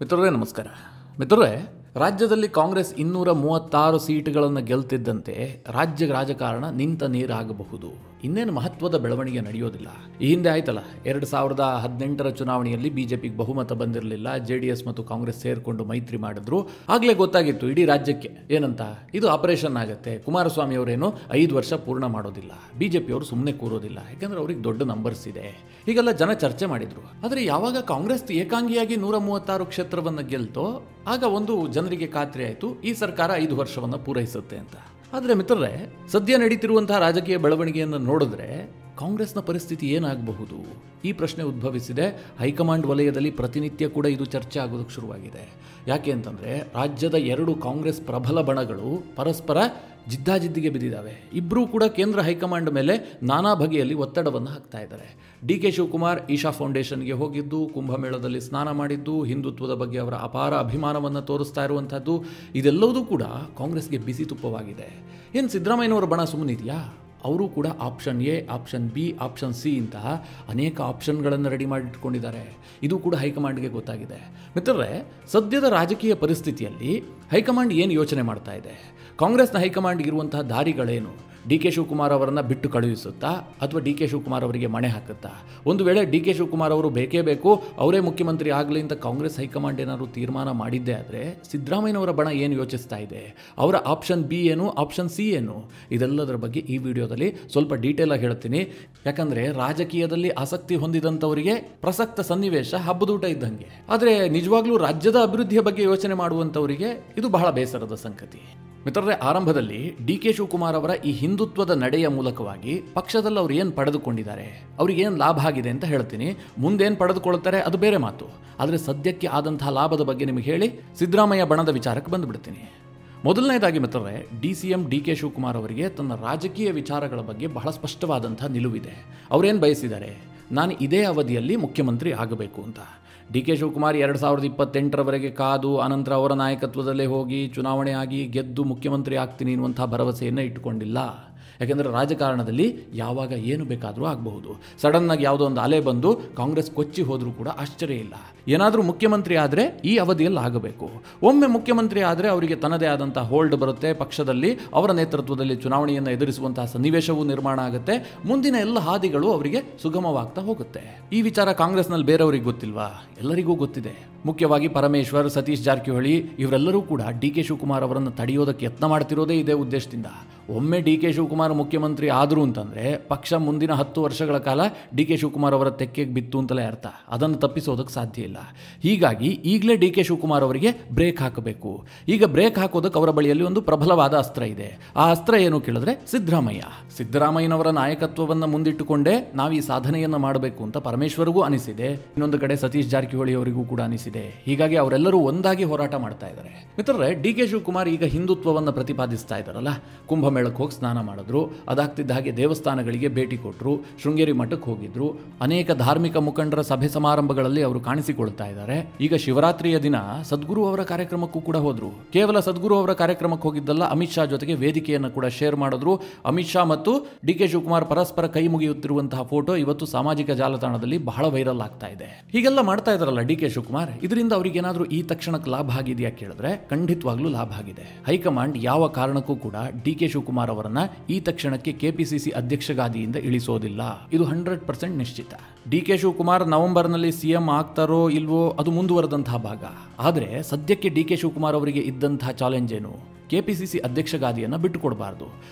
ಮಿತ್ರರೇ ನಮಸ್ಕಾರ. ಮಿತ್ರರೇ, ರಾಜ್ಯದಲ್ಲಿ ಕಾಂಗ್ರೆಸ್ 236 ಸೀಟುಗಳನ್ನು ಗೆಲ್ತಿದ್ದಂತೆ ರಾಜ್ಯ ರಾಜಕಾರಣ ನಿಂತ ನೀರಾಗಬಹುದು. ಇನ್ನೇನು ಮಹತ್ವದ ಬೆಳವಣಿಗೆ ನಡೆಯೋದಿಲ್ಲ. ಈ ಹಿಂದೆ ಆಯ್ತಲ್ಲ, 2018ರ ಚುನಾವಣೆಯಲ್ಲಿ ಬಿಜೆಪಿಗೆ ಬಹುಮತ ಬಂದಿರಲಿಲ್ಲ. JDS ಮತ್ತು ಕಾಂಗ್ರೆಸ್ ಸೇರ್ಕೊಂಡು ಮೈತ್ರಿ ಮಾಡಿದ್ರು. ಆಗಲೇ ಗೊತ್ತಾಗಿತ್ತು ಇಡೀ ರಾಜ್ಯಕ್ಕೆ ಏನಂತ, ಇದು ಆಪರೇಷನ್ ಆಗುತ್ತೆ. ಕುಮಾರಸ್ವಾಮಿ ಅವರೇನು 5 ವರ್ಷ ಪೂರ್ಣ ಮಾಡೋದಿಲ್ಲ, ಬಿಜೆಪಿಯವರು ಸುಮ್ಮನೆ ಕೂರೋದಿಲ್ಲ, ಯಾಕಂದ್ರೆ ಅವ್ರಿಗೆ ದೊಡ್ಡ ನಂಬರ್ಸ್ ಇದೆ. ಹೀಗೆಲ್ಲ ಜನ ಚರ್ಚೆ ಮಾಡಿದ್ರು. ಆದರೆ ಯಾವಾಗ ಕಾಂಗ್ರೆಸ್ ಏಕಾಂಗಿಯಾಗಿ 136 ಕ್ಷೇತ್ರವನ್ನು ಗೆಲ್ತೋ ಆಗ ಒಂದು ಜನರಿಗೆ ಖಾತ್ರಿ ಆಯಿತು, ಈ ಸರ್ಕಾರ 5 ವರ್ಷವನ್ನು ಪೂರೈಸುತ್ತೆ ಅಂತ. ಆದರೆ ಮಿತ್ರರೇ, ಸದ್ಯ ನಡೀತಿರುವಂತಹ ರಾಜಕೀಯ ಬೆಳವಣಿಗೆಯನ್ನು ನೋಡಿದ್ರೆ ಕಾಂಗ್ರೆಸ್ನ ಪರಿಸ್ಥಿತಿ ಏನಾಗಬಹುದು ಈ ಪ್ರಶ್ನೆ ಉದ್ಭವಿಸಿದೆ. ಹೈಕಮಾಂಡ್ ವಲಯದಲ್ಲಿ ಪ್ರತಿನಿತ್ಯ ಕೂಡ ಇದು ಚರ್ಚೆ ಆಗೋದಕ್ಕೆ ಶುರುವಾಗಿದೆ. ಯಾಕೆ ಅಂತಂದರೆ, ರಾಜ್ಯದ 2 ಕಾಂಗ್ರೆಸ್ ಪ್ರಬಲ ಬಣಗಳು ಪರಸ್ಪರ ಜಿದ್ದಾಜಿದ್ದಿಗೆ ಬಿದ್ದಿದ್ದಾವೆ. ಇಬ್ಬರೂ ಕೂಡ ಕೇಂದ್ರ ಹೈಕಮಾಂಡ್ ಮೇಲೆ ನಾನಾ ಬಗೆಯಲ್ಲಿ ಒತ್ತಡವನ್ನು ಹಾಕ್ತಾ ಇದ್ದಾರೆ. DK ಶಿವಕುಮಾರ್ ಈಶಾ ಫೌಂಡೇಶನ್ಗೆ ಹೋಗಿದ್ದು, ಕುಂಭಮೇಳದಲ್ಲಿ ಸ್ನಾನ ಮಾಡಿದ್ದು, ಹಿಂದುತ್ವದ ಬಗ್ಗೆ ಅವರ ಅಪಾರ ಅಭಿಮಾನವನ್ನು ತೋರಿಸ್ತಾ ಇರುವಂಥದ್ದು, ಇದೆಲ್ಲವೂ ಕೂಡ ಕಾಂಗ್ರೆಸ್ಗೆ ಬಿಸಿ ತುಪ್ಪವಾಗಿದೆ. ಏನು ಸಿದ್ದರಾಮಯ್ಯನವರ ಬಣ ಸುಮ್ಮನಿದೆಯಾ? ಅವರು ಕೂಡ option A, option B, option C ಇಂತಹ ಅನೇಕ ಆಪ್ಷನ್ಗಳನ್ನು ರೆಡಿ ಮಾಡಿಟ್ಕೊಂಡಿದ್ದಾರೆ. ಇದು ಕೂಡ ಹೈಕಮಾಂಡ್ಗೆ ಗೊತ್ತಾಗಿದೆ. ಮಿತ್ರರೇ, ಸದ್ಯದ ರಾಜಕೀಯ ಪರಿಸ್ಥಿತಿಯಲ್ಲಿ ಹೈಕಮಾಂಡ್ ಏನು ಯೋಚನೆ ಮಾಡ್ತಾ ಇದೆ? ಕಾಂಗ್ರೆಸ್ನ ಹೈಕಮಾಂಡ್ಗೆ ಇರುವಂತಹ ದಾರಿಗಳೇನು? DK ಶಿವಕುಮಾರ್ ಅವರನ್ನು ಬಿಟ್ಟು ಕಳುಹಿಸುತ್ತಾ ಅಥವಾ DK ಶಿವಕುಮಾರ್ ಅವರಿಗೆ ಮಣೆ ಹಾಕುತ್ತಾ? ಒಂದು ವೇಳೆ DK ಶಿವಕುಮಾರ್ ಅವರು ಬೇಕೇ ಬೇಕು, ಅವರೇ ಮುಖ್ಯಮಂತ್ರಿ ಆಗಲಿ ಅಂತ ಕಾಂಗ್ರೆಸ್ ಹೈಕಮಾಂಡ್ ಏನಾದರೂ ತೀರ್ಮಾನ ಮಾಡಿದ್ದೇ ಆದರೆ ಸಿದ್ದರಾಮಯ್ಯನವರ ಬಣ ಏನು ಯೋಚಿಸ್ತಾ ಇದೆ? ಅವರ ಆಪ್ಷನ್ B ಏನು, ಆಪ್ಷನ್ C ಏನು? ಇದೆಲ್ಲದರ ಬಗ್ಗೆ ಈ ವಿಡಿಯೋದಲ್ಲಿ ಸ್ವಲ್ಪ ಡೀಟೇಲಾಗಿ ಹೇಳ್ತೀನಿ. ಯಾಕಂದರೆ ರಾಜಕೀಯದಲ್ಲಿ ಆಸಕ್ತಿ ಹೊಂದಿದಂಥವರಿಗೆ ಪ್ರಸಕ್ತ ಸನ್ನಿವೇಶ ಹಬ್ಬದೂಟ ಇದ್ದಂಗೆ. ಆದರೆ ನಿಜವಾಗ್ಲೂ ರಾಜ್ಯದ ಅಭಿವೃದ್ಧಿಯ ಬಗ್ಗೆ ಯೋಚನೆ ಮಾಡುವಂಥವರಿಗೆ ಇದು ಬಹಳ ಬೇಸರದ ಸಂಗತಿ. ಮಿತ್ರರೇ, ಆರಂಭದಲ್ಲಿ DK ಶಿವಕುಮಾರ್ ಅವರ ಈ ಹಿಂದುತ್ವದ ನಡೆಯ ಮೂಲಕವಾಗಿ ಪಕ್ಷದಲ್ಲಿ ಅವ್ರು ಏನು ಪಡೆದುಕೊಂಡಿದ್ದಾರೆ, ಅವ್ರಿಗೇನು ಲಾಭ ಆಗಿದೆ ಅಂತ ಹೇಳ್ತೀನಿ. ಮುಂದೇನು ಪಡೆದುಕೊಳ್ತಾರೆ ಅದು ಬೇರೆ ಮಾತು. ಆದರೆ ಸದ್ಯಕ್ಕೆ ಆದಂತಹ ಲಾಭದ ಬಗ್ಗೆ ನಿಮಗೆ ಹೇಳಿ ಸಿದ್ದರಾಮಯ್ಯ ಬಣದ ವಿಚಾರಕ್ಕೆ ಬಂದುಬಿಡ್ತೀನಿ. ಮೊದಲನೇದಾಗಿ ಮಿತ್ರರೇ, DCM DK ಶಿವಕುಮಾರ್ ಅವರಿಗೆ ತನ್ನ ರಾಜಕೀಯ ವಿಚಾರಗಳ ಬಗ್ಗೆ ಬಹಳ ಸ್ಪಷ್ಟವಾದಂಥ ನಿಲುವಿದೆ. ಅವರೇನು ಬಯಸಿದ್ದಾರೆ? ನಾನು ಇದೇ ಅವಧಿಯಲ್ಲಿ ಮುಖ್ಯಮಂತ್ರಿ ಆಗಬೇಕು ಅಂತ. DK ಶಿವಕುಮಾರ್ 2028ರವರೆಗೆ ಕಾದು ಅನಂತರ ಅವರ ನಾಯಕತ್ವದಲ್ಲೇ ಹೋಗಿ ಚುನಾವಣೆ ಆಗಿ ಗೆದ್ದು ಮುಖ್ಯಮಂತ್ರಿ ಆಗ್ತೀನಿ ಎನ್ನುವಂಥ ಭರವಸೆಯನ್ನು ಇಟ್ಟುಕೊಂಡಿಲ್ಲ. ಯಾಕೆಂದರೆ ರಾಜಕಾರಣದಲ್ಲಿ ಯಾವಾಗ ಏನು ಬೇಕಾದರೂ ಆಗಬಹುದು. ಸಡನ್ನಾಗಿ ಯಾವುದೋ ಒಂದು ಅಲೆ ಬಂದು ಕಾಂಗ್ರೆಸ್ ಕೊಚ್ಚಿ ಹೋದರೂ ಕೂಡ ಆಶ್ಚರ್ಯ ಇಲ್ಲ. ಏನಾದರೂ ಮುಖ್ಯಮಂತ್ರಿ ಆದರೆ ಈ ಅವಧಿಯಲ್ಲಿ ಆಗಬೇಕು. ಒಮ್ಮೆ ಮುಖ್ಯಮಂತ್ರಿ ಆದರೆ ಅವರಿಗೆ ತನ್ನದೇ ಆದಂಥ ಹೋಲ್ಡ್ ಬರುತ್ತೆ ಪಕ್ಷದಲ್ಲಿ. ಅವರ ನೇತೃತ್ವದಲ್ಲಿ ಚುನಾವಣೆಯನ್ನು ಎದುರಿಸುವಂತಹ ಸನ್ನಿವೇಶವೂ ನಿರ್ಮಾಣ ಆಗುತ್ತೆ. ಮುಂದಿನ ಎಲ್ಲ ಹಾದಿಗಳು ಅವರಿಗೆ ಸುಗಮವಾಗ್ತಾ ಹೋಗುತ್ತೆ. ಈ ವಿಚಾರ ಕಾಂಗ್ರೆಸ್ನಲ್ಲಿ ಬೇರೆಯವರಿಗೆ ಗೊತ್ತಿಲ್ವಾ? ಎಲ್ಲರಿಗೂ ಗೊತ್ತಿದೆ. ಮುಖ್ಯವಾಗಿ ಪರಮೇಶ್ವರ್, ಸತೀಶ್ ಜಾರಕಿಹೊಳಿ ಇವರೆಲ್ಲರೂ ಕೂಡ DK ಶಿವಕುಮಾರ್ ಅವರನ್ನು ತಡೆಯೋದಕ್ಕೆ ಯತ್ನ ಮಾಡ್ತಿರೋದೇ ಇದೇ ಉದ್ದೇಶದಿಂದ. ಒಮ್ಮೆ DK ಶಿವಕುಮಾರ್ ಮುಖ್ಯಮಂತ್ರಿ ಆದರು ಅಂತಂದರೆ ಪಕ್ಷ ಮುಂದಿನ 10 ವರ್ಷಗಳ ಕಾಲ DK ಶಿವಕುಮಾರ್ ಅವರ ತೆಕ್ಕೆಗೆ ಬಿತ್ತು ಅಂತಲೇ ಅರ್ಥ. ಅದನ್ನು ತಪ್ಪಿಸೋದಕ್ಕೆ ಸಾಧ್ಯ ಇಲ್ಲ. ಹೀಗಾಗಿ ಈಗಲೇ DK ಶಿವಕುಮಾರ್ ಅವರಿಗೆ ಬ್ರೇಕ್ ಹಾಕಬೇಕು. ಈಗ ಬ್ರೇಕ್ ಹಾಕೋದಕ್ಕೆ ಅವರ ಬಳಿಯಲ್ಲಿ ಒಂದು ಪ್ರಬಲವಾದ ಅಸ್ತ್ರ ಇದೆ. ಆ ಅಸ್ತ್ರ ಏನು ಕೇಳಿದ್ರೆ ಸಿದ್ದರಾಮಯ್ಯನವರ ನಾಯಕತ್ವವನ್ನು ಮುಂದಿಟ್ಟುಕೊಂಡೇ ನಾವು ಈ ಸಾಧನೆಯನ್ನು ಮಾಡಬೇಕು ಅಂತ ಪರಮೇಶ್ವರ್ಗೂ ಅನಿಸಿದೆ. ಇನ್ನೊಂದು ಕಡೆ ಸತೀಶ್ ಜಾರಕಿಹೊಳಿ ಅವರಿಗೂ ಕೂಡ ಅನಿಸಿದೆ. ಹೀಗಾಗಿ ಅವರೆಲ್ಲರೂ ಒಂದಾಗಿ ಹೋರಾಟ ಮಾಡ್ತಾ ಇದ್ದಾರೆ. ಮಿತ್ರರೇ, DK ಶಿವಕುಮಾರ್ ಈಗ ಹಿಂದುತ್ವವನ್ನು ಪ್ರತಿಪಾದಿಸ್ತಾ ಇದ್ದಾರಲ್ಲ, ಕುಂಭಮೇಳಕ್ಕೆ ಹೋಗಿ ಸ್ನಾನ ಮಾಡಿದ್ರು, ಅದಾಗ್ತಿದ್ದ ಹಾಗೆ ದೇವಸ್ಥಾನಗಳಿಗೆ ಭೇಟಿ ಕೊಟ್ಟರು, ಶೃಂಗೇರಿ ಮಠಕ್ಕೆ ಹೋಗಿದ್ರು, ಅನೇಕ ಧಾರ್ಮಿಕ ಮುಖಂಡರ ಸಭೆ ಸಮಾರಂಭಗಳಲ್ಲಿ ಅವರು ಕಾಣಿಸಿಕೊಳ್ತಾ ಇದ್ದಾರೆ. ಈಗ ಶಿವರಾತ್ರಿಯ ದಿನ ಸದ್ಗುರು ಅವರ ಕಾರ್ಯಕ್ರಮಕ್ಕೂ ಕೂಡ ಹೋದ್ರು. ಕೇವಲ ಸದ್ಗುರು ಅವರ ಕಾರ್ಯಕ್ರಮಕ್ಕೆ ಹೋಗಿದ್ದಲ್ಲ, ಅಮಿತ್ ಶಾ ಜೊತೆಗೆ ವೇದಿಕೆಯನ್ನು ಕೂಡ ಶೇರ್ ಮಾಡಿದ್ರು. ಅಮಿತ್ ಶಾ ಮತ್ತು DK ಶಿವಕುಮಾರ್ ಪರಸ್ಪರ ಕೈ ಮುಗಿಯುತ್ತಿರುವಂತಹ ಫೋಟೋ ಇವತ್ತು ಸಾಮಾಜಿಕ ಜಾಲತಾಣದಲ್ಲಿ ಬಹಳ ವೈರಲ್ ಆಗ್ತಾ ಇದೆ. ಹೀಗೆಲ್ಲ ಮಾಡ್ತಾ ಇದ್ದಾರಲ್ಲ DK ಶಿವಕುಮಾರ್, ಇದರಿಂದ ಅವರಿಗೆ ಏನಾದರೂ ಈ ತಕ್ಷಣಕ್ಕೆ ಲಾಭ ಆಗಿದೆಯಾ ಕೇಳಿದ್ರೆ ಖಂಡಿತವಾಗ್ಲೂ ಲಾಭ ಆಗಿದೆ. ಹೈಕಮಾಂಡ್ ಯಾವ ಕಾರಣಕ್ಕೂ ಕೂಡ DK ಶಿವಕುಮಾರ್ ಅವರನ್ನ ಈ ತಕ್ಷಣಕ್ಕೆ KPCC ಅಧ್ಯಕ್ಷ ಗಾದಿಯಿಂದ ಇಳಿಸೋದಿಲ್ಲ. ಇದು 100% ನಿಶ್ಚಿತ. DK ಶಿವಕುಮಾರ್ ನವೆಂಬರ್ನಲ್ಲಿ CM ಆಗ್ತಾರೋ ಇಲ್ವೋ ಅದು ಮುಂದುವರೆದಂತಹ ಭಾಗ. ಆದರೆ ಸದ್ಯಕ್ಕೆ DK ಶಿವಕುಮಾರ್ ಅವರಿಗೆ ಇದ್ದಂತಹ ಚಾಲೆಂಜ್ ಏನು? KPCC ಅಧ್ಯಕ್ಷ ಗಾದಿಯನ್ನು ಬಿಟ್ಟುಕೊಡಬಾರ್ದು.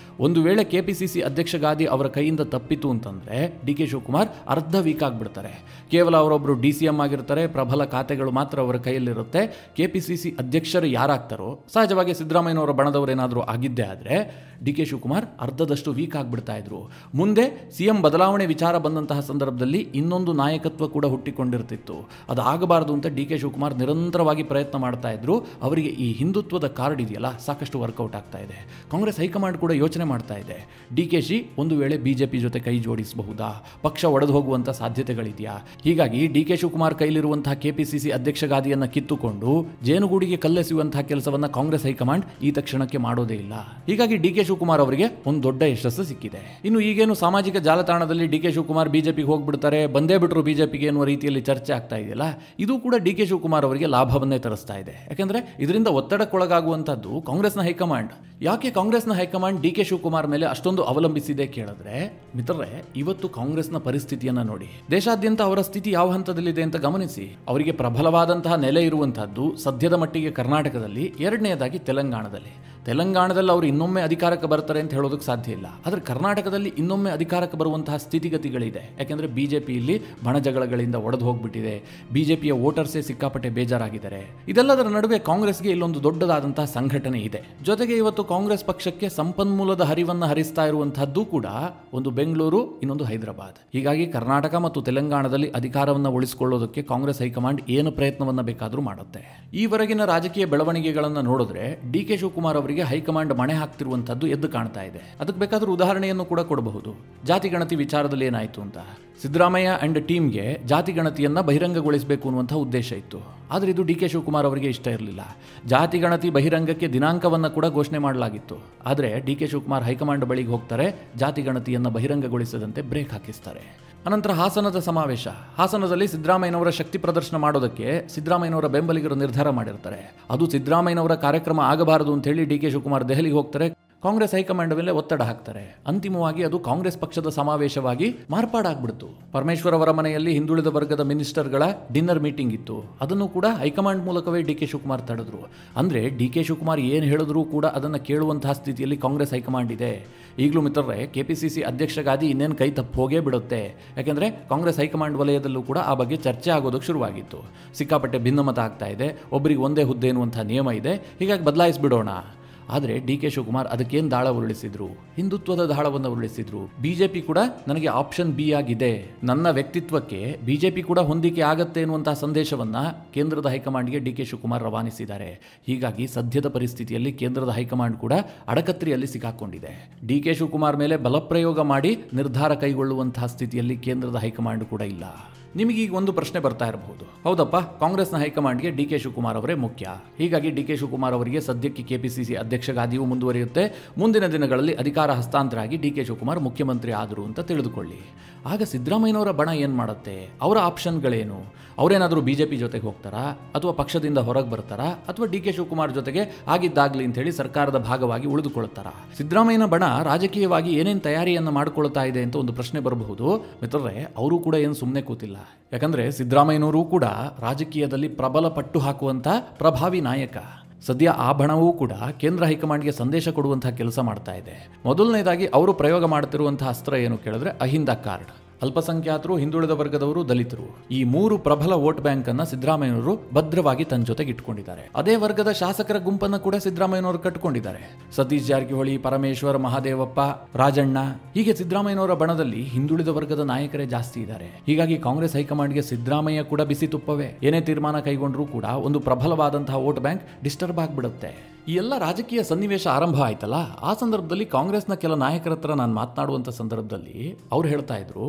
ಒಂದು ವೇಳೆ KPCC ಅಧ್ಯಕ್ಷ ಗಾದಿ ಅವರ ಕೈಯಿಂದ ತಪ್ಪಿತು ಅಂತಂದರೆ DK ಶಿವಕುಮಾರ್ ಅರ್ಧ ವೀಕ್ ಆಗಿಬಿಡ್ತಾರೆ. ಕೇವಲ ಅವರೊಬ್ಬರು DCM ಆಗಿರ್ತಾರೆ, ಪ್ರಬಲ ಖಾತೆಗಳು ಮಾತ್ರ ಅವರ ಕೈಯಲ್ಲಿರುತ್ತೆ. KPCC ಅಧ್ಯಕ್ಷರು ಯಾರಾಗ್ತಾರೋ, ಸಹಜವಾಗಿ ಸಿದ್ದರಾಮಯ್ಯನವರ ಬಣದವರೇನಾದರೂ ಆಗಿದ್ದೇ ಆದರೆ DK ಶಿವಕುಮಾರ್ ಅರ್ಧದಷ್ಟು ವೀಕ್ ಆಗಿಬಿಡ್ತಾ ಇದ್ರು. ಮುಂದೆ CM ಬದಲಾವಣೆ ವಿಚಾರ ಬಂದಂತಹ ಸಂದರ್ಭದಲ್ಲಿ ಇನ್ನೊಂದು ನಾಯಕತ್ವ ಕೂಡ ಹುಟ್ಟಿಕೊಂಡಿರ್ತಿತ್ತು. ಅದಾಗಬಾರದು ಅಂತ DK ಶಿವಕುಮಾರ್ ನಿರಂತರವಾಗಿ ಪ್ರಯತ್ನ ಮಾಡ್ತಾ ಇದ್ರು. ಅವರಿಗೆ ಈ ಹಿಂದುತ್ವದ ಕಾರ್ಡ್ ಇದೆಯಲ್ಲ, ಸಾಕಷ್ಟು ಸಾಕಷ್ಟು ವರ್ಕೌಟ್ ಆಗ್ತಾ ಇದೆ. ಕಾಂಗ್ರೆಸ್ ಹೈಕಮಾಂಡ್ ಕೂಡ ಯೋಚನೆ ಮಾಡ್ತಾ ಇದೆ, DKಶಿ ಒಂದು ವೇಳೆ ಬಿಜೆಪಿ ಜೊತೆ ಕೈ ಜೋಡಿಸಬಹುದಾ, ಪಕ್ಷ ಒಡೆದು ಹೋಗುವಂಥ ಸಾಧ್ಯತೆಗಳಿದೆಯಾ. ಹೀಗಾಗಿ DK ಶಿವಕುಮಾರ್ ಕೈಲಿರುವಂತಹ KPCC ಅಧ್ಯಕ್ಷ ಗಾದಿಯನ್ನು ಕಿತ್ತುಕೊಂಡು ಜೇನುಗೂಡಿಗೆ ಕಲ್ಲೆಸೆಯುವಂತಹ ಕೆಲಸವನ್ನ ಕಾಂಗ್ರೆಸ್ ಹೈಕಮಾಂಡ್ ಈ ತಕ್ಷಣಕ್ಕೆ ಮಾಡೋದೇ ಇಲ್ಲ. ಹೀಗಾಗಿ DK ಶಿವಕುಮಾರ್ ಅವರಿಗೆ ಒಂದು ದೊಡ್ಡ ಯಶಸ್ಸು ಸಿಕ್ಕಿದೆ. ಇನ್ನು ಈಗೇನು ಸಾಮಾಜಿಕ ಜಾಲತಾಣದಲ್ಲಿ DK ಶಿವಕುಮಾರ್ ಬಿಜೆಪಿಗೆ ಹೋಗ್ಬಿಡ್ತಾರೆ, ಬಂದೇ ಬಿಟ್ಟರು ಬಿಜೆಪಿಗೆ ಎನ್ನುವ ರೀತಿಯಲ್ಲಿ ಚರ್ಚೆ ಆಗ್ತಾ ಇದೆಯಲ್ಲ, ಇದು ಕೂಡ DK ಶಿವಕುಮಾರ್ ಅವರಿಗೆ ಲಾಭವನ್ನೇ ತರಿಸ್ತಾ ಇದೆ. ಯಾಕೆಂದ್ರೆ ಇದರಿಂದ ಒತ್ತಡಕ್ಕೊಳಗಾಗುವಂತದ್ದು ಕಾಂಗ್ರೆಸ್ನ ಹೈಕಮಾಂಡ್. ಯಾಕೆ ಕಾಂಗ್ರೆಸ್ನ ಹೈಕಮಾಂಡ್ DK ಶಿವಕುಮಾರ್ ಮೇಲೆ ಅಷ್ಟೊಂದು ಅವಲಂಬಿಸಿದೆ ಕೇಳಿದ್ರೆ, ಮಿತ್ರರೇ, ಇವತ್ತು ಕಾಂಗ್ರೆಸ್ನ ಪರಿಸ್ಥಿತಿಯನ್ನ ನೋಡಿ. ದೇಶಾದ್ಯಂತ ಅವರ ಸ್ಥಿತಿ ಯಾವ ಹಂತದಲ್ಲಿದೆ ಅಂತ ಗಮನಿಸಿ. ಅವರಿಗೆ ಪ್ರಬಲವಾದಂತಹ ನೆಲೆ ಇರುವಂತಹದ್ದು ಸದ್ಯದ ಮಟ್ಟಿಗೆ ಕರ್ನಾಟಕದಲ್ಲಿ, ಎರಡನೆಯದಾಗಿ ತೆಲಂಗಾಣದಲ್ಲಿ ಅವರು ಇನ್ನೊಮ್ಮೆ ಅಧಿಕಾರಕ್ಕೆ ಬರ್ತಾರೆ ಅಂತ ಹೇಳೋದಕ್ಕೆ ಸಾಧ್ಯ ಇಲ್ಲ. ಆದರೆ ಕರ್ನಾಟಕದಲ್ಲಿ ಇನ್ನೊಮ್ಮೆ ಅಧಿಕಾರಕ್ಕೆ ಬರುವಂತಹ ಸ್ಥಿತಿಗತಿಗಳಿದೆ. ಯಾಕೆಂದ್ರೆ ಬಿಜೆಪಿ ಇಲ್ಲಿ ಬಣಜಗಳಗಳಿಂದ ಒಡೆದು ಹೋಗ್ಬಿಟ್ಟಿದೆ, ಬಿಜೆಪಿಯ ವೋಟರ್ಸೇ ಸಿಕ್ಕಾಪಟ್ಟೆ ಬೇಜಾರಾಗಿದ್ದಾರೆ. ಇದೆಲ್ಲದರ ನಡುವೆ ಕಾಂಗ್ರೆಸ್ಗೆ ಇಲ್ಲೊಂದು ದೊಡ್ಡದಾದಂತಹ ಸಂಘಟನೆ ಇದೆ. ಜೊತೆಗೆ ಇವತ್ತು ಕಾಂಗ್ರೆಸ್ ಪಕ್ಷಕ್ಕೆ ಸಂಪನ್ಮೂಲದ ಹರಿವನ್ನು ಹರಿಸ್ತಾ ಇರುವಂತಹದ್ದು ಕೂಡ ಒಂದು ಬೆಂಗಳೂರು, ಇನ್ನೊಂದು ಹೈದರಾಬಾದ್. ಹೀಗಾಗಿ ಕರ್ನಾಟಕ ಮತ್ತು ತೆಲಂಗಾಣದಲ್ಲಿ ಅಧಿಕಾರವನ್ನು ಉಳಿಸಿಕೊಳ್ಳೋದಕ್ಕೆ ಕಾಂಗ್ರೆಸ್ ಹೈಕಮಾಂಡ್ ಏನು ಪ್ರಯತ್ನವನ್ನ ಬೇಕಾದರೂ ಮಾಡುತ್ತೆ. ಈವರೆಗಿನ ರಾಜಕೀಯ ಬೆಳವಣಿಗೆಗಳನ್ನು ನೋಡಿದ್ರೆ DK ಶಿವಕುಮಾರ್ ಅವರಿಗೆ ಹೈಕಮಾಂಡ್ ಮಣೆ ಹಾಕ್ತಿರುವಂತದ್ದು ಎದ್ದು ಕಾಣ್ತಾ ಇದೆ. ಅದಕ್ಕೆ ಬೇಕಾದರೂ ಉದಾಹರಣೆಯನ್ನು ಕೂಡ ಕೊಡಬಹುದು. ಜಾತಿ ಗಣತಿ ವಿಚಾರದಲ್ಲಿ ಏನಾಯಿತು ಅಂತ ಸಿದ್ದರಾಮಯ್ಯ ಅಂಡ್ ಟೀಮ್ಗೆ ಜಾತಿ ಗಣತಿಯನ್ನ ಬಹಿರಂಗಗೊಳಿಸಬೇಕು ಅನ್ನುವಂಥ ಉದ್ದೇಶ ಇತ್ತು. ಆದರೆ ಇದು DK ಶಿವಕುಮಾರ್ ಅವರಿಗೆ ಇಷ್ಟ ಇರಲಿಲ್ಲ. ಜಾತಿ ಗಣತಿ ಬಹಿರಂಗಕ್ಕೆ ದಿನಾಂಕವನ್ನು ಕೂಡ ಘೋಷಣೆ ಮಾಡಲಾಗಿತ್ತು. ಆದರೆ DK ಶಿವಕುಮಾರ್ ಹೈಕಮಾಂಡ್ ಬಳಿಗೆ ಹೋಗ್ತಾರೆ, ಜಾತಿ ಗಣತಿಯನ್ನು ಬಹಿರಂಗಗೊಳಿಸದಂತೆ ಬ್ರೇಕ್ ಹಾಕಿಸ್ತಾರೆ. ಅನಂತರ ಹಾಸನದ ಸಮಾವೇಶ. ಹಾಸನದಲ್ಲಿ ಸಿದ್ದರಾಮಯ್ಯನವರ ಶಕ್ತಿ ಪ್ರದರ್ಶನ ಮಾಡೋದಕ್ಕೆ ಸಿದ್ದರಾಮಯ್ಯನವರ ಬೆಂಬಲಿಗರು ನಿರ್ಧಾರ ಮಾಡಿರ್ತಾರೆ. ಅದು ಸಿದ್ದರಾಮಯ್ಯನವರ ಕಾರ್ಯಕ್ರಮ ಆಗಬಾರದು ಅಂತ ಹೇಳಿ DK ಶಿವಕುಮಾರ್ ದೆಹಲಿಗೆ ಹೋಗ್ತಾರೆ. ಕಾಂಗ್ರೆಸ್ ಹೈಕಮಾಂಡ್ ಮೇಲೆ ಒತ್ತಡ ಹಾಕ್ತಾರೆ. ಅಂತಿಮವಾಗಿ ಅದು ಕಾಂಗ್ರೆಸ್ ಪಕ್ಷದ ಸಮಾವೇಶವಾಗಿ ಮಾರ್ಪಾಡಾಗ್ಬಿಡ್ತು. ಪರಮೇಶ್ವರ್ ಅವರ ಮನೆಯಲ್ಲಿ ಹಿಂದುಳಿದ ವರ್ಗದ ಮಿನಿಸ್ಟರ್ಗಳ ಡಿನ್ನರ್ ಮೀಟಿಂಗ್ ಇತ್ತು. ಅದನ್ನು ಕೂಡ ಹೈಕಮಾಂಡ್ ಮೂಲಕವೇ DK ಶಿವಕುಮಾರ್ ತಡೆದ್ರು. ಅಂದ್ರೆ DK ಶಿವಕುಮಾರ್ ಏನು ಹೇಳಿದ್ರು ಕೂಡ ಅದನ್ನು ಕೇಳುವಂತಹ ಸ್ಥಿತಿಯಲ್ಲಿ ಕಾಂಗ್ರೆಸ್ ಹೈಕಮಾಂಡ್ ಇದೆ. ಈಗಲೂ ಮಿತ್ರರೇ, KPCC ಅಧ್ಯಕ್ಷ ಗಾದಿ ಇನ್ನೇನು ಕೈ ತಪ್ಪು ಹೋಗೇ ಬಿಡುತ್ತೆ. ಯಾಕೆಂದ್ರೆ ಕಾಂಗ್ರೆಸ್ ಹೈಕಮಾಂಡ್ ವಲಯದಲ್ಲೂ ಕೂಡ ಆ ಬಗ್ಗೆ ಚರ್ಚೆ ಆಗೋದಕ್ಕೆ ಶುರುವಾಗಿತ್ತು. ಸಿಕ್ಕಾಪಟ್ಟೆ ಭಿನ್ನಮತ ಆಗ್ತಾ ಇದೆ, ಒಬ್ಬರಿಗೆ ಒಂದೇ ಹುದ್ದೆ ಎನ್ನುವಂತಹ ನಿಯಮ ಇದೆ, ಹೀಗಾಗಿ ಬದಲಾಯಿಸಿಬಿಡೋಣ. ಆದರೆ DK ಶಿವಕುಮಾರ್ ಅದಕ್ಕೇನು ದಾಳ ಉರುಳಿಸಿದ್ರು? ಹಿಂದುತ್ವದ ದಾಳವನ್ನು ಉರುಳಿಸಿದ್ರು. ಬಿಜೆಪಿ ಕೂಡ ನನಗೆ ಆಪ್ಷನ್ ಬಿ ಆಗಿದೆ, ನನ್ನ ವ್ಯಕ್ತಿತ್ವಕ್ಕೆ ಬಿಜೆಪಿ ಕೂಡ ಹೊಂದಿಕೆ ಆಗತ್ತೆ ಎನ್ನುವಂತಹ ಸಂದೇಶವನ್ನ ಕೇಂದ್ರದ ಹೈಕಮಾಂಡ್ಗೆ DK ಶಿವಕುಮಾರ್ ರವಾನಿಸಿದ್ದಾರೆ. ಹೀಗಾಗಿ ಸದ್ಯದ ಪರಿಸ್ಥಿತಿಯಲ್ಲಿ ಕೇಂದ್ರದ ಹೈಕಮಾಂಡ್ ಕೂಡ ಅಡಕತ್ರಿಯಲ್ಲಿ ಸಿಕ್ಕಾಕೊಂಡಿದೆ. DK ಶಿವಕುಮಾರ್ ಮೇಲೆ ಬಲಪ್ರಯೋಗ ಮಾಡಿ ನಿರ್ಧಾರ ಕೈಗೊಳ್ಳುವಂತಹ ಸ್ಥಿತಿಯಲ್ಲಿ ಕೇಂದ್ರದ ಹೈಕಮಾಂಡ್ ಕೂಡ ಇಲ್ಲ. ನಿಮಗೆ ಈಗ ಒಂದು ಪ್ರಶ್ನೆ ಬರ್ತಾ ಇರಬಹುದು, ಹೌದಪ್ಪ, ಕಾಂಗ್ರೆಸ್ನ ಹೈಕಮಾಂಡ್ಗೆ DK ಶಿವಕುಮಾರ್ ಅವರೇ ಮುಖ್ಯ. ಹೀಗಾಗಿ DK ಶಿವಕುಮಾರ್ ಅವರಿಗೆ ಸದ್ಯಕ್ಕೆ KPCC ಅಧ್ಯಕ್ಷ ಗಾದಿಯೂ ಮುಂದುವರಿಯುತ್ತೆ. ಮುಂದಿನ ದಿನಗಳಲ್ಲಿ ಅಧಿಕಾರ ಹಸ್ತಾಂತರ ಆಗಿ DK ಶಿವಕುಮಾರ್ ಮುಖ್ಯಮಂತ್ರಿ ಆದರು ಅಂತ ತಿಳಿದುಕೊಳ್ಳಿ. ಆಗ ಸಿದ್ದರಾಮಯ್ಯನವರ ಬಣ ಏನು ಮಾಡುತ್ತೆ? ಅವರ ಆಪ್ಷನ್ಗಳೇನು? ಅವರೇನಾದರೂ ಬಿಜೆಪಿ ಜೊತೆಗೆ ಹೋಗ್ತಾರಾ, ಅಥವಾ ಪಕ್ಷದಿಂದ ಹೊರಗೆ ಬರ್ತಾರಾ, ಅಥವಾ DK ಶಿವಕುಮಾರ್ ಜೊತೆಗೆ ಆಗಿದ್ದಾಗಲಿ ಅಂತ ಹೇಳಿ ಸರ್ಕಾರದ ಭಾಗವಾಗಿ ಉಳಿದುಕೊಳ್ಳುತ್ತಾರಾ? ಸಿದ್ದರಾಮಯ್ಯನ ಬಣ ರಾಜಕೀಯವಾಗಿ ಏನೇನು ತಯಾರಿಯನ್ನು ಮಾಡಿಕೊಳ್ತಾ ಇದೆ ಅಂತ ಒಂದು ಪ್ರಶ್ನೆ ಬರಬಹುದು. ಮಿತ್ರರೇ, ಅವರು ಕೂಡ ಏನು ಸುಮ್ಮನೆ ಕೂತಿಲ್ಲ. ಯಾಕಂದ್ರೆ ಸಿದ್ದರಾಮಯ್ಯನವರು ಕೂಡ ರಾಜಕೀಯದಲ್ಲಿ ಪ್ರಬಲ ಪಟ್ಟು ಹಾಕುವಂತ ಪ್ರಭಾವಿ ನಾಯಕ. ಸದ್ಯ ಆ ಬಣವೂ ಕೂಡ ಕೇಂದ್ರ ಹೈಕಮಾಂಡ್ಗೆ ಸಂದೇಶ ಕೊಡುವಂತಹ ಕೆಲಸ ಮಾಡ್ತಾ ಇದೆ. ಮೊದಲನೇದಾಗಿ ಅವರು ಪ್ರಯೋಗ ಮಾಡ್ತಿರುವಂತಹ ಅಸ್ತ್ರ ಏನು ಕೇಳಿದ್ರೆ ಅಹಿಂದ ಕಾರ್ಡ್. ಅಲ್ಪಸಂಖ್ಯಾತರು, ಹಿಂದುಳಿದ ವರ್ಗದವರು, ದಲಿತರು, ಈ ಮೂರು ಪ್ರಬಲ ವೋಟ್ ಬ್ಯಾಂಕ್ ಅನ್ನ ಸಿದ್ದರಾಮಯ್ಯನವರು ಭದ್ರವಾಗಿ ತನ್ನ ಜೊತೆಗೆ ಇಟ್ಕೊಂಡಿದ್ದಾರೆ. ಅದೇ ವರ್ಗದ ಶಾಸಕರ ಗುಂಪನ್ನು ಕೂಡ ಸಿದ್ದರಾಮಯ್ಯನವರು ಕಟ್ಟಿಕೊಂಡಿದ್ದಾರೆ. ಸತೀಶ್ ಜಾರಕಿಹೊಳಿ, ಪರಮೇಶ್ವರ್, ಮಹಾದೇವಪ್ಪ, ರಾಜಣ್ಣ, ಹೀಗೆ ಸಿದ್ದರಾಮಯ್ಯನವರ ಬಣದಲ್ಲಿ ಹಿಂದುಳಿದ ವರ್ಗದ ನಾಯಕರೇ ಜಾಸ್ತಿ ಇದ್ದಾರೆ. ಹೀಗಾಗಿ ಕಾಂಗ್ರೆಸ್ ಹೈಕಮಾಂಡ್ಗೆ ಸಿದ್ದರಾಮಯ್ಯ ಕೂಡ ಬಿಸಿ ತುಪ್ಪವೇ. ಏನೇ ತೀರ್ಮಾನ ಕೈಗೊಂಡ್ರೂ ಕೂಡ ಒಂದು ಪ್ರಬಲವಾದಂತಹ ವೋಟ್ ಬ್ಯಾಂಕ್ ಡಿಸ್ಟರ್ಬ್ ಆಗಿಬಿಡುತ್ತೆ. ಈ ಎಲ್ಲ ರಾಜಕೀಯ ಸನ್ನಿವೇಶ ಆರಂಭ ಆಯ್ತಲ್ಲ, ಆ ಸಂದರ್ಭದಲ್ಲಿ ಕಾಂಗ್ರೆಸ್ನ ಕೆಲ ನಾಯಕರ ಹತ್ರ ನಾನು ಮಾತನಾಡುವಂಥ ಸಂದರ್ಭದಲ್ಲಿ ಅವ್ರು ಹೇಳ್ತಾ ಇದ್ರು,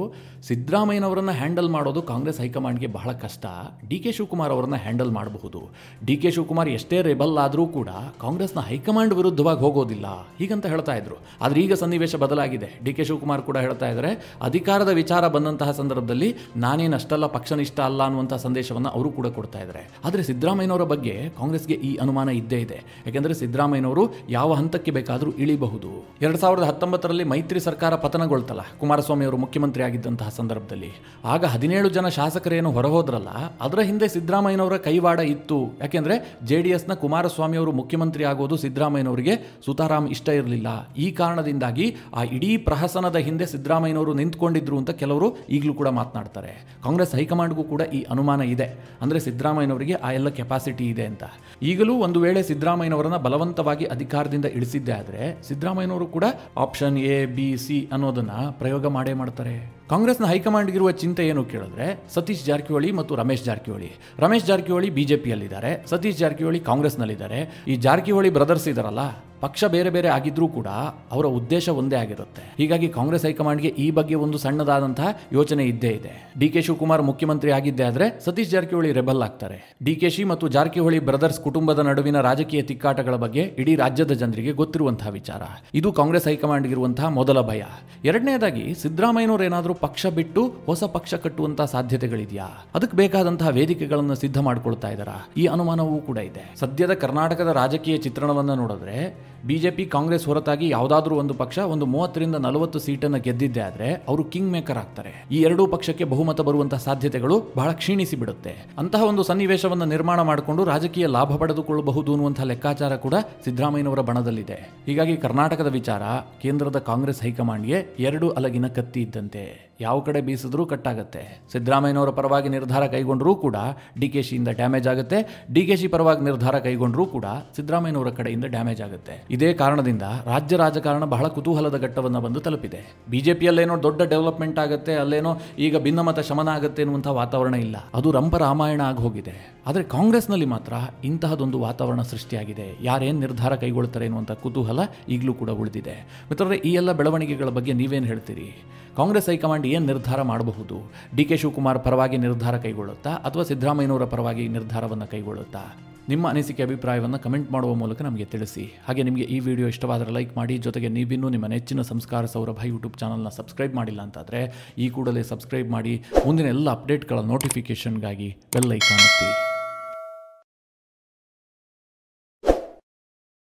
ಸಿದ್ದರಾಮಯ್ಯನವರನ್ನ ಹ್ಯಾಂಡಲ್ ಮಾಡೋದು ಕಾಂಗ್ರೆಸ್ ಹೈಕಮಾಂಡ್ಗೆ ಬಹಳ ಕಷ್ಟ, DK ಶಿವಕುಮಾರ್ ಅವರನ್ನ ಹ್ಯಾಂಡಲ್ ಮಾಡಬಹುದು. DK ಶಿವಕುಮಾರ್ ಎಷ್ಟೇ ರೆಬಲ್ ಆದರೂ ಕೂಡ ಕಾಂಗ್ರೆಸ್ನ ಹೈಕಮಾಂಡ್ ವಿರುದ್ಧವಾಗಿ ಹೋಗೋದಿಲ್ಲ, ಹೀಗಂತ ಹೇಳ್ತಾ ಇದ್ರು. ಆದರೆ ಈಗ ಸನ್ನಿವೇಶ ಬದಲಾಗಿದೆ. DK ಶಿವಕುಮಾರ್ ಕೂಡ ಹೇಳ್ತಾ ಇದ್ದಾರೆ, ಅಧಿಕಾರದ ವಿಚಾರ ಬಂದಂತಹ ಸಂದರ್ಭದಲ್ಲಿ ನಾನೇನು ಅಷ್ಟಲ್ಲ ಪಕ್ಷನಿಷ್ಠ ಅಲ್ಲ ಅನ್ನುವಂಥ ಸಂದೇಶವನ್ನು ಅವರು ಕೂಡ ಕೊಡ್ತಾ ಇದ್ದಾರೆ. ಆದರೆ ಸಿದ್ದರಾಮಯ್ಯನವರ ಬಗ್ಗೆ ಕಾಂಗ್ರೆಸ್ಗೆ ಈ ಅನುಮಾನ ಇದ್ದೇ ಇದೆ. ಯಾಕೆಂದ್ರೆ ಸಿದ್ದರಾಮಯ್ಯನವರು ಯಾವ ಹಂತಕ್ಕೆ ಬೇಕಾದರೂ ಇಳಿಬಹುದು. 2019ರಲ್ಲಿ ಮೈತ್ರಿ ಸರ್ಕಾರ ಪತನಗೊಳ್ತಲ್ಲ, ಕುಮಾರಸ್ವಾಮಿ ಅವರು ಮುಖ್ಯಮಂತ್ರಿ ಆಗಿದ್ದಂತಹ ಸಂದರ್ಭದಲ್ಲಿ ಆಗ 17 ಜನ ಶಾಸಕರೇನು ಹೊರಹೋದ್ರಲ್ಲ, ಅದರ ಹಿಂದೆ ಸಿದ್ದರಾಮಯ್ಯನವರ ಕೈವಾಡ ಇತ್ತು. ಯಾಕೆಂದ್ರೆ JDSನ ಕುಮಾರಸ್ವಾಮಿ ಅವರು ಮುಖ್ಯಮಂತ್ರಿ ಆಗೋದು ಸಿದ್ದರಾಮಯ್ಯನವರಿಗೆ ಸುತಾರಾಮ್ ಇಷ್ಟ ಇರಲಿಲ್ಲ. ಈ ಕಾರಣದಿಂದಾಗಿ ಆ ಇಡೀ ಪ್ರಹಸನದ ಹಿಂದೆ ಸಿದ್ದರಾಮಯ್ಯನವರು ನಿಂತ್ಕೊಂಡಿದ್ರು ಅಂತ ಕೆಲವರು ಈಗಲೂ ಕೂಡ ಮಾತನಾಡ್ತಾರೆ. ಕಾಂಗ್ರೆಸ್ ಹೈಕಮಾಂಡ್ಗೂ ಕೂಡ ಈ ಅನುಮಾನ ಇದೆ. ಅಂದ್ರೆ ಸಿದ್ದರಾಮಯ್ಯನವರಿಗೆ ಆ ಎಲ್ಲ ಕೆಪಾಸಿಟಿ ಇದೆ ಅಂತ. ಈಗಲೂ ಒಂದು ವೇಳೆ ಸಿದ್ದರಾಮಯ್ಯನವರನ್ನ ಬಲವಂತವಾಗಿ ಅಧಿಕಾರದಿಂದ ಇಳಿಸಿದ್ದೆ ಆದರೆ ಸಿದ್ದರಾಮಯ್ಯನವರು ಕೂಡ ಆಪ್ಷನ್ A, B, C ಅನ್ನೋದನ್ನ ಪ್ರಯೋಗ ಮಾಡೇ ಮಾಡ್ತಾರೆ. ಕಾಂಗ್ರೆಸ್ನ ಹೈಕಮಾಂಡ್ಗಿರುವ ಚಿಂತೆ ಏನು ಕೇಳಿದ್ರೆ ಸತೀಶ್ ಜಾರಕಿಹೊಳಿ ಮತ್ತು ರಮೇಶ್ ಜಾರಕಿಹೊಳಿ ಬಿಜೆಪಿಯಲ್ಲಿದ್ದಾರೆ, ಸತೀಶ್ ಜಾರಕಿಹೊಳಿ ಕಾಂಗ್ರೆಸ್ನಲ್ಲಿದ್ದಾರೆ. ಈ ಜಾರಕಿಹೊಳಿ ಬ್ರದರ್ಸ್ ಇದಾರಲ್ಲ, ಪಕ್ಷ ಬೇರೆ ಬೇರೆ ಆಗಿದ್ರೂ ಕೂಡ ಅವರ ಉದ್ದೇಶ ಒಂದೇ ಆಗಿರುತ್ತೆ. ಹೀಗಾಗಿ ಕಾಂಗ್ರೆಸ್ ಹೈಕಮಾಂಡ್ಗೆ ಈ ಬಗ್ಗೆ ಒಂದು ಸಣ್ಣದಾದಂತಹ ಯೋಚನೆ ಇದ್ದೇ ಇದೆ. ಡಿ.ಕೆ. ಶಿವಕುಮಾರ್ ಮುಖ್ಯಮಂತ್ರಿ ಆಗಿದ್ದೇ ಆದ್ರೆ ಸತೀಶ್ ಜಾರಕಿಹೊಳಿ ರೆಬಲ್ ಆಗ್ತಾರೆ. ಡಿ.ಕೆ.ಶಿ ಮತ್ತು ಜಾರಕಿಹೊಳಿ ಬ್ರದರ್ಸ್ ಕುಟುಂಬದ ನಡುವಿನ ರಾಜಕೀಯ ತಿಕ್ಕಾಟಗಳ ಬಗ್ಗೆ ಇಡೀ ರಾಜ್ಯದ ಜನರಿಗೆ ಗೊತ್ತಿರುವಂತಹ ವಿಚಾರ. ಇದು ಕಾಂಗ್ರೆಸ್ ಹೈಕಮಾಂಡ್ ಇರುವಂತಹ ಮೊದಲ ಭಯ. ಎರಡನೇದಾಗಿ ಸಿದ್ದರಾಮಯ್ಯನವರು ಏನಾದರೂ ಪಕ್ಷ ಬಿಟ್ಟು ಹೊಸ ಪಕ್ಷ ಕಟ್ಟುವಂತಹ ಸಾಧ್ಯತೆಗಳಿದೆಯಾ, ಅದಕ್ಕೆ ಬೇಕಾದಂತಹ ವೇದಿಕೆಗಳನ್ನು ಸಿದ್ಧ ಮಾಡಿಕೊಳ್ತಾ ಇದ್ದಾರಾ, ಈ ಅನುಮಾನವೂ ಕೂಡ ಇದೆ. ಸದ್ಯದ ಕರ್ನಾಟಕದ ರಾಜಕೀಯ ಚಿತ್ರಣವನ್ನು ನೋಡಿದ್ರೆ ಬಿಜೆಪಿ ಕಾಂಗ್ರೆಸ್ ಹೊರತಾಗಿ ಯಾವುದಾದ್ರೂ ಒಂದು ಪಕ್ಷ ಒಂದು 30ರಿಂದ 40 ಸೀಟನ್ನು ಗೆದ್ದಿದ್ದೆ ಆದ್ರೆ ಅವರು ಕಿಂಗ್ ಮೇಕರ್ ಆಗ್ತಾರೆ. ಈ ಎರಡೂ ಪಕ್ಷಕ್ಕೆ ಬಹುಮತ ಬರುವಂತಹ ಸಾಧ್ಯತೆಗಳು ಬಹಳ ಕ್ಷೀಣಿಸಿ ಬಿಡುತ್ತೆ. ಅಂತಹ ಒಂದು ಸನ್ನಿವೇಶವನ್ನು ನಿರ್ಮಾಣ ಮಾಡಿಕೊಂಡು ರಾಜಕೀಯ ಲಾಭ ಪಡೆದುಕೊಳ್ಳಬಹುದು ಅನ್ನುವಂತಹ ಲೆಕ್ಕಾಚಾರ ಕೂಡ ಸಿದ್ದರಾಮಯ್ಯನವರ ಬಣದಲ್ಲಿದೆ. ಹೀಗಾಗಿ ಕರ್ನಾಟಕದ ವಿಚಾರ ಕೇಂದ್ರದ ಕಾಂಗ್ರೆಸ್ ಹೈಕಮಾಂಡ್ಗೆ ಎರಡು ಅಲಗಿನ ಕತ್ತಿ ಇದ್ದಂತೆ. ಯಾವ ಕಡೆ ಬೀಸಿದ್ರೂ ಕಟ್ಟಾಗತ್ತೆ. ಸಿದ್ದರಾಮಯ್ಯನವರ ಪರವಾಗಿ ನಿರ್ಧಾರ ಕೈಗೊಂಡರೂ ಕೂಡ ಡಿಕೆಶಿಯಿಂದ ಡ್ಯಾಮೇಜ್ ಆಗುತ್ತೆ, ಡಿಕೆಶಿ ಪರವಾಗಿ ನಿರ್ಧಾರ ಕೈಗೊಂಡರೂ ಕೂಡ ಸಿದ್ದರಾಮಯ್ಯನವರ ಕಡೆಯಿಂದ ಡ್ಯಾಮೇಜ್ ಆಗುತ್ತೆ. ಇದೇ ಕಾರಣದಿಂದ ರಾಜ್ಯ ರಾಜಕಾರಣ ಬಹಳ ಕುತೂಹಲದ ಘಟ್ಟವನ್ನು ಬಂದು ತಲುಪಿದೆ. ಬಿಜೆಪಿಯಲ್ಲೇನೋ ದೊಡ್ಡ ಡೆವಲಪ್ಮೆಂಟ್ ಆಗುತ್ತೆ, ಅಲ್ಲೇನೋ ಈಗ ಭಿನ್ನಮತ ಶಮನ ಆಗುತ್ತೆ ಎನ್ನುವಂತಹ ವಾತಾವರಣ ಇಲ್ಲ. ಅದು ರಂಪರಾಮಾಯಣ ಆಗಿ ಹೋಗಿದೆ. ಆದರೆ ಕಾಂಗ್ರೆಸ್ನಲ್ಲಿ ಮಾತ್ರ ಇಂತಹದೊಂದು ವಾತಾವರಣ ಸೃಷ್ಟಿಯಾಗಿದೆ. ಯಾರೇನು ನಿರ್ಧಾರ ಕೈಗೊಳ್ತಾರೆ ಎನ್ನುವಂಥ ಕುತೂಹಲ ಈಗಲೂ ಕೂಡ ಉಳಿದಿದೆ. ಮಿತ್ರರೇ, ಈ ಎಲ್ಲ ಬೆಳವಣಿಗೆಗಳ ಬಗ್ಗೆ ನೀವೇನು ಹೇಳ್ತೀರಿ? ಕಾಂಗ್ರೆಸ್ ಹೈಕಮಾಂಡ್ ಏನು ನಿರ್ಧಾರ ಮಾಡಬಹುದು? ಡಿ.ಕೆ. ಶಿವಕುಮಾರ್ ಪರವಾಗಿ ನಿರ್ಧಾರ ಕೈಗೊಳ್ಳುತ್ತಾ ಅಥವಾ ಸಿದ್ದರಾಮಯ್ಯನವರ ಪರವಾಗಿ ನಿರ್ಧಾರವನ್ನು ಕೈಗೊಳ್ಳುತ್ತಾ? ನಿಮ್ಮ ಅನಿಸಿಕೆ ಅಭಿಪ್ರಾಯವನ್ನು ಕಮೆಂಟ್ ಮಾಡುವ ಮೂಲಕ ನಮಗೆ ತಿಳಿಸಿ. ಹಾಗೆ ನಿಮಗೆ ಈ ವಿಡಿಯೋ ಇಷ್ಟವಾದರೆ ಲೈಕ್ ಮಾಡಿ. ಜೊತೆಗೆ ನೀವಿನ್ನೂ ನಿಮ್ಮ ನೆಚ್ಚಿನ ಸಂಸ್ಕಾರ ಸೌರಭ ಯೂಟ್ಯೂಬ್ ಚಾನಲ್ನ ಸಬ್ಸ್ಕ್ರೈಬ್ ಮಾಡಿಲ್ಲ ಅಂತಾದರೆ ಈ ಕೂಡಲೇ ಸಬ್ಸ್ಕ್ರೈಬ್ ಮಾಡಿ. ಮುಂದಿನ ಎಲ್ಲ ಅಪ್ಡೇಟ್ಗಳ ನೋಟಿಫಿಕೇಷನ್ಗಾಗಿ ಬೆಲ್ ಐಕಾನ್ ಒತ್ತಿ.